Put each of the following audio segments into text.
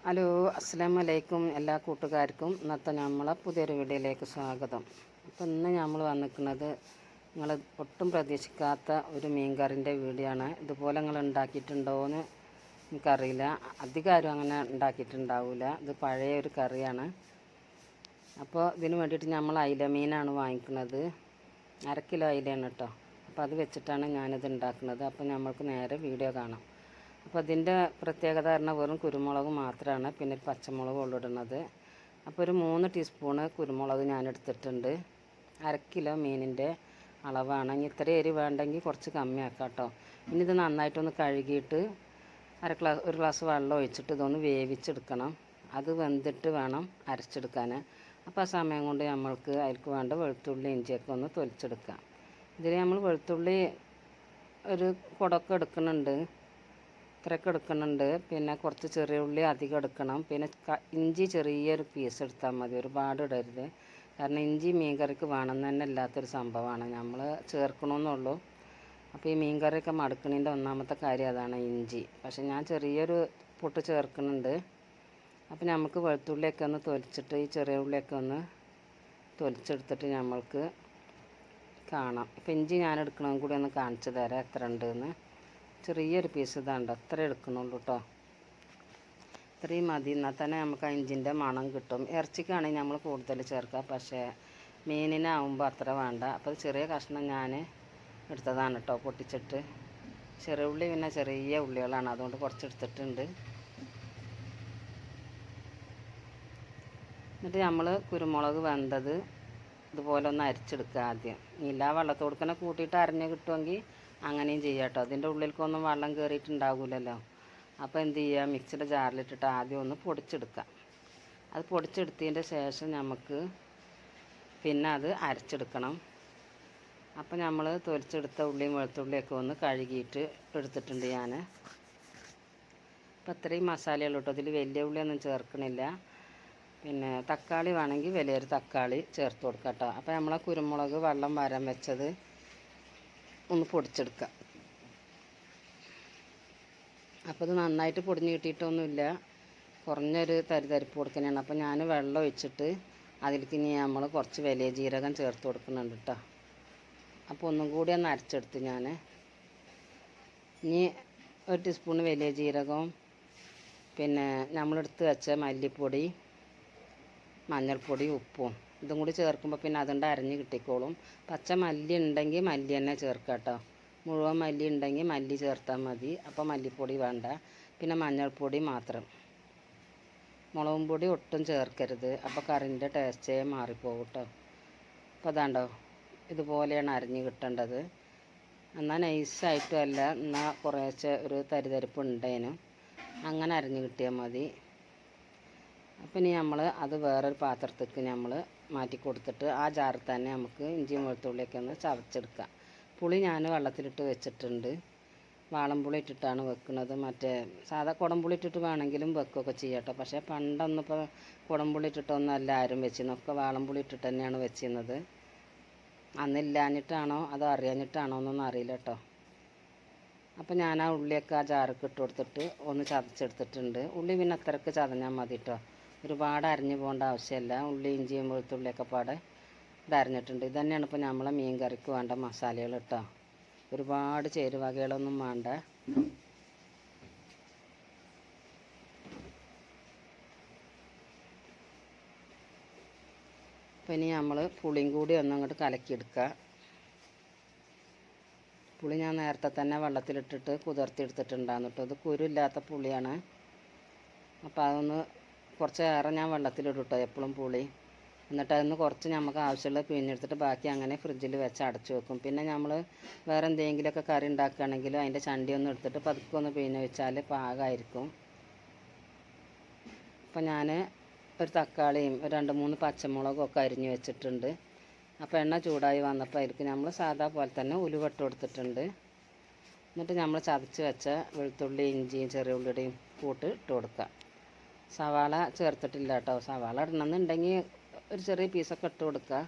Hello, അസ്സലാമു അലൈക്കും. എല്ലാ കൂട്ടുകാർക്കും ഇന്നത്തെ നമ്മളെ പുതിയൊരു വീഡിയോയിലേക്ക് സ്വാഗതം. അപ്പോൾ ഇന്ന് നമ്മൾ വന്നിരിക്കുന്നത് നിങ്ങൾ ഒട്ടും പ്രതീക്ഷിക്കാത്ത ഒരു മീൻകറിൻ്റെ വീഡിയോ ആണ്. ഇതുപോലെ നിങ്ങൾ ഉണ്ടാക്കിയിട്ടുണ്ടോയെന്ന് എനിക്കറിയില്ല. അധികം ആരും അങ്ങനെ ഉണ്ടാക്കിയിട്ടുണ്ടാവില്ല. ഇത് പഴയ ഒരു കറിയാണ്. അപ്പോൾ ഇതിന് വേണ്ടിയിട്ട് നമ്മൾ അയില മീനാണ് വാങ്ങിക്കുന്നത്. 1/2 കിലോ അയിലയാണ് കേട്ടോ. അപ്പോൾ അത് വെച്ചിട്ടാണ് ഞാനിത് ഉണ്ടാക്കുന്നത്. അപ്പോൾ നമ്മൾക്ക് നേരെ വീഡിയോ കാണാം. അപ്പോൾ അതിൻ്റെ പ്രത്യേകത പറഞ്ഞാൽ വെറും കുരുമുളക് മാത്രമാണ്, പിന്നെ പച്ചമുളക് ഉള്ളിടുന്നത്. അപ്പോൾ ഒരു 3 ടീസ്പൂണ് കുരുമുളക് ഞാൻ എടുത്തിട്ടുണ്ട്. 1/2 കിലോ മീനിൻ്റെ അളവാണ്. ഇനി ഇത്ര എരി വേണ്ടെങ്കിൽ കുറച്ച് കമ്മിയാക്കാം കേട്ടോ. ഇനി ഇത് നന്നായിട്ടൊന്ന് കഴുകിയിട്ട് ഒരു ഗ്ലാസ് വെള്ളം ഒഴിച്ചിട്ട് ഇതൊന്ന് വേവിച്ചെടുക്കണം. അത് വെന്തിട്ട് വേണം അരച്ചെടുക്കാൻ. അപ്പോൾ ആ സമയം കൊണ്ട് നമ്മൾക്ക് അതിലേക്ക് വേണ്ട വെളുത്തുള്ളി ഇഞ്ചിയൊക്കെ ഒന്ന് തൊലിച്ചെടുക്കാം. ഇതിൽ നമ്മൾ വെളുത്തുള്ളി ഒരു കുടമൊക്കെ എടുക്കുന്നുണ്ട്, ഇത്രയൊക്കെ എടുക്കുന്നുണ്ട്. പിന്നെ കുറച്ച് ചെറിയ ഉള്ളി അധികം എടുക്കണം. പിന്നെ ഇഞ്ചി ചെറിയൊരു പീസ് എടുത്താൽ മതി, ഒരുപാട് ഇടരുത്. കാരണം ഇഞ്ചി മീൻ കറിക്ക് വേണമെന്ന് തന്നെ ഇല്ലാത്തൊരു സംഭവമാണ്, നമ്മൾ ചേർക്കണമെന്നുള്ളൂ. അപ്പോൾ ഈ മീൻ കറിയൊക്കെ മടുക്കണതിൻ്റെ ഒന്നാമത്തെ കാര്യം അതാണ്, ഇഞ്ചി. പക്ഷെ ഞാൻ ചെറിയൊരു പൊട്ട് ചേർക്കുന്നുണ്ട്. അപ്പോൾ നമുക്ക് വെളുത്തുള്ളിയൊക്കെ ഒന്ന് തൊലിച്ചിട്ട് ഈ ചെറിയ ഉള്ളിയൊക്കെ ഒന്ന് തൊലിച്ചെടുത്തിട്ട് നമ്മൾക്ക് കാണാം. ഇപ്പോൾ ഇഞ്ചി ഞാൻ എടുക്കണമെങ്കിൽ കൂടി ഒന്ന് കാണിച്ചു തരാം എത്ര ഉണ്ടെന്ന്. ചെറിയൊരു പീസ് ഇതാണ്ടോ, അത്ര എടുക്കുന്നുള്ളൂ കേട്ടോ. ഇത്രയും മതി, എന്നാൽ തന്നെ നമുക്ക് ആ ഇഞ്ചിൻ്റെ മണം കിട്ടും. ഇറച്ചിക്കാണെങ്കിൽ നമ്മൾ കൂടുതൽ ചേർക്കുക, പക്ഷേ മീനിനാവുമ്പോൾ അത്ര വേണ്ട. അപ്പോൾ ചെറിയ കഷ്ണം ഞാൻ എടുത്തതാണ് കേട്ടോ, പൊട്ടിച്ചിട്ട്. ചെറിയ ഉള്ളി പിന്നെ ചെറിയ ഉള്ളികളാണ്, അതുകൊണ്ട് കുറച്ച് എടുത്തിട്ടുണ്ട്. എന്നിട്ട് നമ്മൾ കുരുമുളക് വെന്തത് ഇതുപോലെ ഒന്ന് അരിച്ചെടുക്കുക ആദ്യം. ഇല്ല വെള്ളത്തോട് തന്നെ കൂട്ടിയിട്ട് അരഞ്ഞ് കിട്ടുമെങ്കിൽ അങ്ങനെയും ചെയ്യാം കേട്ടോ. അതിൻ്റെ ഉള്ളിലേക്കൊന്നും വെള്ളം കയറിയിട്ടുണ്ടാകില്ലല്ലോ. അപ്പോൾ എന്ത് ചെയ്യുക, മിക്സിയുടെ ജാറിലിട്ടിട്ട് ആദ്യം ഒന്ന് പൊടിച്ചെടുക്കാം. അത് പൊടിച്ചെടുത്തതിൻ്റെ ശേഷം നമുക്ക് പിന്നെ അത് അരച്ചെടുക്കണം. അപ്പോൾ നമ്മൾ തൊലിച്ചെടുത്ത ഉള്ളിയും വെളുത്തുള്ളിയൊക്കെ ഒന്ന് കഴുകിയിട്ട് എടുത്തിട്ടുണ്ട് ഞാൻ. അപ്പോൾ ഇത്രയും മസാലയുള്ളൂ കേട്ടോ. ഇതിൽ വലിയ ഉള്ളിയൊന്നും ചേർക്കണില്ല. പിന്നെ തക്കാളി വേണമെങ്കിൽ വലിയൊരു തക്കാളി ചേർത്ത് കൊടുക്കാം കേട്ടോ. അപ്പോൾ നമ്മളെ കുരുമുളക് വെള്ളം വരാൻ വെച്ചത് ഒന്ന് പൊടിച്ചെടുക്കുക. അപ്പോൾ ഇത് നന്നായിട്ട് പൊടിഞ്ഞ് കിട്ടിയിട്ടൊന്നുമില്ല, കുറഞ്ഞൊരു തരിതരിപ്പ് കൊടുക്കുന്നതാണ്. അപ്പോൾ ഞാൻ വെള്ളം ഒഴിച്ചിട്ട് അതിലേക്ക് ഇനി നമ്മൾ കുറച്ച് വലിയ ജീരകം ചേർത്ത് കൊടുക്കുന്നുണ്ട് കേട്ടോ. അപ്പോൾ ഒന്നും കൂടി ഒന്ന് അരച്ചെടുത്ത് ഞാൻ. ഇനി 1 ടീസ്പൂൺ വലിയ ജീരകവും പിന്നെ നമ്മളെടുത്ത് വെച്ച മല്ലിപ്പൊടി, മഞ്ഞൾപ്പൊടി, ഉപ്പും ഇതും കൂടി ചേർക്കുമ്പോൾ പിന്നെ അതുകൊണ്ട് അരഞ്ഞ് കിട്ടിക്കോളും. പച്ച മല്ലി ഉണ്ടെങ്കിൽ മല്ലി തന്നെ ചേർക്കുക കേട്ടോ. മുഴുവൻ മല്ലി ഉണ്ടെങ്കിൽ മല്ലി ചേർത്താൽ മതി. അപ്പോൾ മല്ലിപ്പൊടി വേണ്ട. പിന്നെ മഞ്ഞൾപ്പൊടി മാത്രം, മുളകും പൊടി ഒട്ടും ചേർക്കരുത്. അപ്പോൾ കറിൻ്റെ ടേസ്റ്റേ മാറിപ്പോകും കേട്ടോ. അപ്പോൾ അതാണ്ടോ, ഇതുപോലെയാണ് അരിഞ്ഞ് കിട്ടേണ്ടത്. എന്നാൽ നൈസായിട്ടും അല്ല, എന്നാൽ കുറേശ്ശെ ഒരു തരിതരിപ്പ് ഉണ്ടേനും, അങ്ങനെ അരിഞ്ഞ് കിട്ടിയാൽ മതി. അപ്പം ഇനി നമ്മൾ അത് വേറൊരു പാത്രത്തേക്ക് നമ്മൾ മാറ്റി കൊടുത്തിട്ട് ആ ജാറിൽ തന്നെ നമുക്ക് ഇഞ്ചിയും വെളുത്തുള്ളിയൊക്കെ ഒന്ന് ചതച്ചെടുക്കാം. പുളി ഞാൻ വെള്ളത്തിലിട്ട് വെച്ചിട്ടുണ്ട്. വാളംപുളി ഇട്ടിട്ടാണ് വെക്കുന്നത്. മറ്റേ സാധാ കുടംപുളി ഇട്ടിട്ട് വേണമെങ്കിലും വെക്കുകയൊക്കെ ചെയ്യട്ടോ. പക്ഷേ പണ്ടൊന്നും ഇപ്പോൾ കുടംപുളി ഇട്ടിട്ടൊന്നും അല്ല ആരും വെച്ചിരുന്നൊക്കെ വാളംപുളി ഇട്ടിട്ട് തന്നെയാണ് വെച്ചിരുന്നത്. അന്നില്ലാഞ്ഞിട്ടാണോ അതോ അറിയാഞ്ഞിട്ടാണോ എന്നൊന്നും അറിയില്ല കേട്ടോ. അപ്പോൾ ഞാൻ ആ ഉള്ളിയൊക്കെ ആ ജാറൊക്കെ ഇട്ട് കൊടുത്തിട്ട് ഒന്ന് ചതച്ചെടുത്തിട്ടുണ്ട്. ഉള്ളി പിന്നെ അത്രയ്ക്ക് ചതഞ്ഞാൽ മതി കേട്ടോ, ഒരുപാട് അരിഞ്ഞു പോകേണ്ട ആവശ്യമില്ല. ഉള്ളി ഇഞ്ചിയും വെളുത്തുള്ളിയൊക്കെ പാടെ ഇതരിഞ്ഞിട്ടുണ്ട്. ഇത് തന്നെയാണ് ഇപ്പോൾ നമ്മളെ മീൻ കറിക്ക് വേണ്ട മസാലകൾ കേട്ടോ. ഒരുപാട് ചേരുവകകളൊന്നും വേണ്ട. അപ്പോൾ ഇനി നമ്മൾ പുളിയും കൂടി ഒന്നങ്ങോട്ട് കലക്കിയെടുക്കുക. പുളി ഞാൻ നേരത്തെ തന്നെ വെള്ളത്തിലിട്ടിട്ട് കുതിർത്തിയെടുത്തിട്ടുണ്ടാകുന്നു കേട്ടോ. ഇത് കുരുമില്ലാത്ത പുളിയാണ്. അപ്പോൾ അതൊന്ന് കുറച്ചേറെ ഞാൻ വെള്ളത്തിലിടും കേട്ടോ എപ്പോഴും പുളി. എന്നിട്ട് അതിന് കുറച്ച് നമുക്ക് ആവശ്യമുള്ള പിഴിഞ്ഞെടുത്തിട്ട് ബാക്കി അങ്ങനെ ഫ്രിഡ്ജിൽ വെച്ച് അടച്ചു വെക്കും. പിന്നെ നമ്മൾ വേറെ എന്തെങ്കിലുമൊക്കെ കറി ഉണ്ടാക്കുകയാണെങ്കിലും അതിൻ്റെ ചണ്ടി ഒന്ന് എടുത്തിട്ട് പതുക്കെ ഒന്ന് പിഴിഞ്ഞ് വെച്ചാൽ പാകമായിരിക്കും. അപ്പോൾ ഞാൻ ഒരു തക്കാളിയും 2-3 പച്ചമുളകും ഒക്കെ അരിഞ്ഞ് വെച്ചിട്ടുണ്ട്. അപ്പോൾ എണ്ണ ചൂടായി വന്നപ്പോൾ അതിലേക്ക് നമ്മൾ സാധാ പോലെ തന്നെ ഉലുവ ഇട്ട് കൊടുത്തിട്ടുണ്ട്. എന്നിട്ട് നമ്മൾ ചതച്ച് വെച്ച വെളുത്തുള്ളി ഇഞ്ചിയും ചെറിയ ഉള്ളിയുടെയും കൂട്ട് ഇട്ട് കൊടുക്കുക. സവാള ചേർത്തിട്ടില്ല കേട്ടോ. സവാള ഇടണമെന്നുണ്ടെങ്കിൽ ഒരു ചെറിയ പീസൊക്കെ ഇട്ട് കൊടുക്കുക.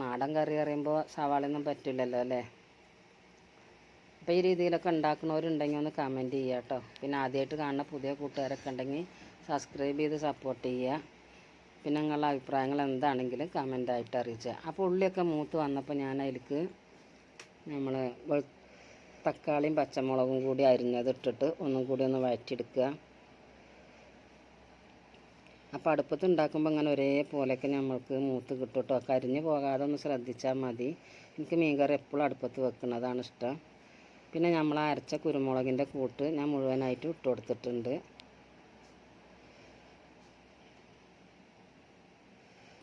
നാടൻ കറി അറിയുമ്പോൾ സവാളയൊന്നും പറ്റില്ലല്ലോ അല്ലേ. അപ്പോൾ ഈ രീതിയിലൊക്കെ ഉണ്ടാക്കുന്നവരുണ്ടെങ്കിൽ ഒന്ന് കമൻറ്റ് ചെയ്യുക കേട്ടോ. പിന്നെ ആദ്യമായിട്ട് കാണുന്ന പുതിയ കൂട്ടുകാരൊക്കെ ഉണ്ടെങ്കിൽ സബ്സ്ക്രൈബ് ചെയ്ത് സപ്പോർട്ട് ചെയ്യുക. പിന്നെ നിങ്ങളുടെ അഭിപ്രായങ്ങൾ എന്താണെങ്കിലും കമൻ്റായിട്ട് അറിയിക്കുക. അപ്പോൾ ഉള്ളിയൊക്കെ മൂത്ത് വന്നപ്പോൾ ഞാൻ അതിലേക്ക് നമ്മൾ തക്കാളിയും പച്ചമുളകും കൂടി അരിഞ്ഞത് ഇട്ടിട്ട് ഒന്നും കൂടി ഒന്ന് വഴറ്റിയെടുക്കുക. അപ്പോൾ അടുപ്പത്ത് ഉണ്ടാക്കുമ്പോൾ ഇങ്ങനെ ഒരേപോലെയൊക്കെ നമ്മൾക്ക് മൂത്ത് കിട്ടും കേട്ടോ. കരിഞ്ഞ് പോകാതെ ഒന്ന് ശ്രദ്ധിച്ചാൽ മതി. എനിക്ക് മീൻകറി എപ്പോഴും അടുപ്പത്ത് വെക്കുന്നതാണ് ഇഷ്ടം. പിന്നെ നമ്മൾ അരച്ച കുരുമുളകിൻ്റെ കൂട്ട് ഞാൻ മുഴുവനായിട്ട് ഇട്ട് കൊടുത്തിട്ടുണ്ട്.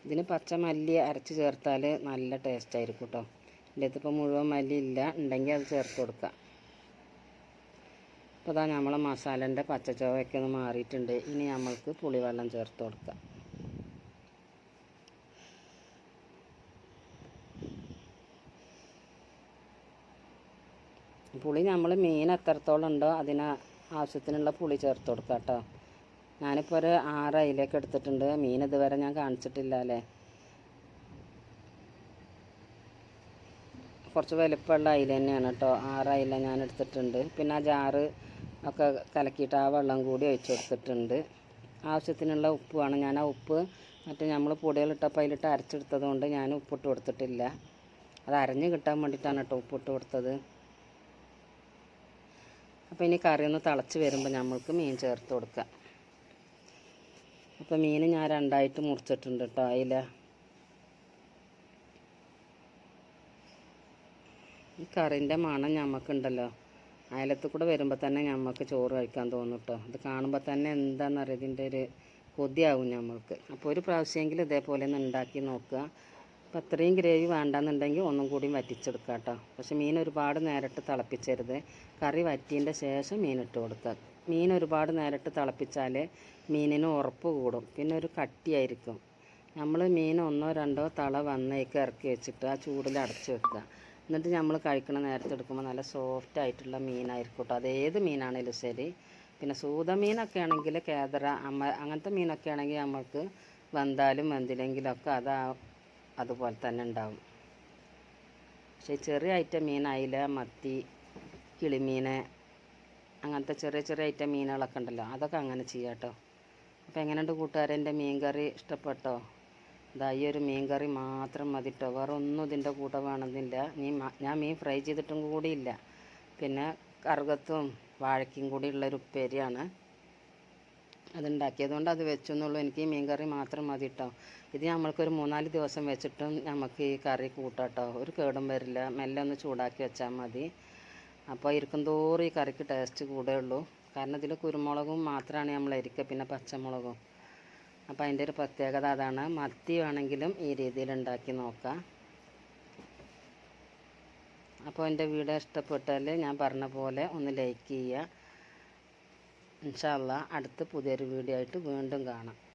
ഇതിന് പച്ചമല്ലി അരച്ച് ചേർത്താൽ നല്ല ടേസ്റ്റ് ആയിരിക്കും കേട്ടോ. എൻ്റെ അടുത്തിപ്പോൾ മുഴുവൻ മല്ലി ഇല്ല, ഉണ്ടെങ്കിൽ അത് ചേർത്ത് കൊടുക്കാം. അപ്പോൾ അതാ നമ്മളെ മസാലേൻ്റെ പച്ചച്ചുവയൊക്കെ ഒന്ന് മാറിയിട്ടുണ്ട്. ഇനി നമ്മൾക്ക് പുളിവെള്ളം ചേർത്ത് കൊടുക്കാം. പുളി നമ്മൾ മീൻ എത്രത്തോളം ഉണ്ടോ അതിന് ആവശ്യത്തിനുള്ള പുളി ചേർത്ത് കൊടുക്കാം കേട്ടോ. ഞാനിപ്പോൾ ഒരു 6 അയിലയൊക്കെ എടുത്തിട്ടുണ്ട്. മീൻ ഇതുവരെ ഞാൻ കാണിച്ചിട്ടില്ല അല്ലേ. കുറച്ച് വലിപ്പമുള്ള അയില തന്നെയാണ് കേട്ടോ. 6 അയില ഞാൻ എടുത്തിട്ടുണ്ട്. പിന്നെ ആ ജാറ് ഒക്കെ കലക്കിയിട്ട് ആ വെള്ളം കൂടി ഒഴിച്ച് കൊടുത്തിട്ടുണ്ട്. ആവശ്യത്തിനുള്ള ഉപ്പുമാണ്. ഞാൻ ആ ഉപ്പ് മറ്റേ നമ്മൾ പൊടികളിട്ടപ്പോൾ അതിലിട്ട് അരച്ചെടുത്തത് കൊണ്ട് ഞാൻ ഉപ്പിട്ട് കൊടുത്തിട്ടില്ല. അത് അരഞ്ഞ് കിട്ടാൻ വേണ്ടിയിട്ടാണ് കേട്ടോ ഉപ്പിട്ട് കൊടുത്തത്. അപ്പോൾ ഇനി കറി ഒന്ന് തിളച്ച് വരുമ്പോൾ നമ്മൾക്ക് മീൻ ചേർത്ത് കൊടുക്കാം. അപ്പോൾ മീൻ ഞാൻ 2ആയിട്ട് മുറിച്ചിട്ടുണ്ട് കേട്ടോ. അതില ഈ കറിൻ്റെ മണം ഞമ്മക്കുണ്ടല്ലോ, അയലത്ത് കൂടെ വരുമ്പോൾ തന്നെ ഞമ്മക്ക് ചോറ് കഴിക്കാൻ തോന്നും കേട്ടോ. ഇത് കാണുമ്പോൾ തന്നെ എന്താണെന്നറിയാം, ഇതിൻ്റെ ഒരു കൊതിയാവും ഞമ്മൾക്ക്. അപ്പോൾ ഒരു പ്രാവശ്യമെങ്കിലും ഇതേപോലെ ഒന്ന് ഉണ്ടാക്കി നോക്കുക. അപ്പോൾ അത്രയും ഗ്രേവി വേണ്ടെന്നുണ്ടെങ്കിൽ ഒന്നും കൂടി വറ്റിച്ചെടുക്കുക കേട്ടോ. പക്ഷേ മീൻ ഒരുപാട് നേരിട്ട് തിളപ്പിച്ചരുത്. കറി വറ്റിയതിൻ്റെ ശേഷം മീനിട്ട് കൊടുക്കുക. മീൻ ഒരുപാട് നേരിട്ട് തിളപ്പിച്ചാൽ മീനിന് ഉറപ്പ് കൂടും, പിന്നെ ഒരു കട്ടിയായിരിക്കും. നമ്മൾ മീൻ 1-2 തള വന്നേക്ക് ഇറക്കി വെച്ചിട്ട് ആ ചൂടിൽ അടച്ച് വെക്കുക. എന്നിട്ട് നമ്മൾ കഴിക്കണ നേരത്തെ എടുക്കുമ്പോൾ നല്ല സോഫ്റ്റ് ആയിട്ടുള്ള മീനായിരിക്കും കേട്ടോ. അതേത് മീനാണെങ്കിലും ശരി. പിന്നെ സൂത മീനൊക്കെ ആണെങ്കിൽ കേദറ അങ്ങനത്തെ മീനൊക്കെ ആണെങ്കിൽ നമ്മൾക്ക് വെന്താലും വെന്തില്ലെങ്കിലൊക്കെ അതുപോലെ തന്നെ ഉണ്ടാവും. പക്ഷേ ചെറിയ ഐറ്റം മീൻ അയില, മത്തി, കിളിമീൻ, അങ്ങനത്തെ ചെറിയ ചെറിയ ഐറ്റം മീനുകളൊക്കെ ഉണ്ടല്ലോ, അതൊക്കെ അങ്ങനെ ചെയ്യാം കേട്ടോ. അപ്പോൾ എങ്ങനെയുണ്ട് കൂട്ടുകാരെ, എൻ്റെ മീൻ കറി ഇഷ്ടപ്പെട്ടോ? ഇതാ ഈ ഒരു മീൻ കറി മാത്രം മതി കേട്ടോ. വേറെ ഒന്നും ഇതിൻ്റെ കൂടെ വേണമെന്നില്ല. ഞാൻ മീൻ ഫ്രൈ ചെയ്തിട്ടും കൂടിയില്ല. പിന്നെ കറുകത്തും വാഴയ്ക്കും കൂടി ഉള്ളൊരു ഉപ്പേരിയാണ് അതുണ്ടാക്കിയത് കൊണ്ട് അത് വെച്ചെന്നുള്ളൂ. എനിക്ക് ഈ മീൻ കറി മാത്രം മതി കേട്ടോ. ഇത് നമ്മൾക്കൊരു 3-4 ദിവസം വെച്ചിട്ടും നമുക്ക് ഈ കറി കൂട്ടാം കേട്ടോ. ഒരു കേടും വരില്ല. മെല്ലെ ഒന്ന് ചൂടാക്കി വെച്ചാൽ മതി. അപ്പോൾ ഇരിക്കും തോറും ഈ കറിക്ക് ടേസ്റ്റ് കൂടുകയുള്ളൂ. കാരണം ഇതിൽ കുരുമുളകും മാത്രമാണ് നമ്മൾ അരിക്കുക, പിന്നെ പച്ചമുളകും. അപ്പോൾ അതിൻ്റെ ഒരു പ്രത്യേകത അതാണ്. മത്തി വേണമെങ്കിലും ഈ രീതിയിൽ ഉണ്ടാക്കി നോക്കാം. അപ്പോൾ എൻ്റെ വീഡിയോ ഇഷ്ടപ്പെട്ടാൽ ഞാൻ പറഞ്ഞ പോലെ ഒന്ന് ലൈക്ക് ചെയ്യുക. ഇൻഷാ അല്ലാഹ് അടുത്ത പുതിയൊരു വീഡിയോ ആയിട്ട് വീണ്ടും കാണാം.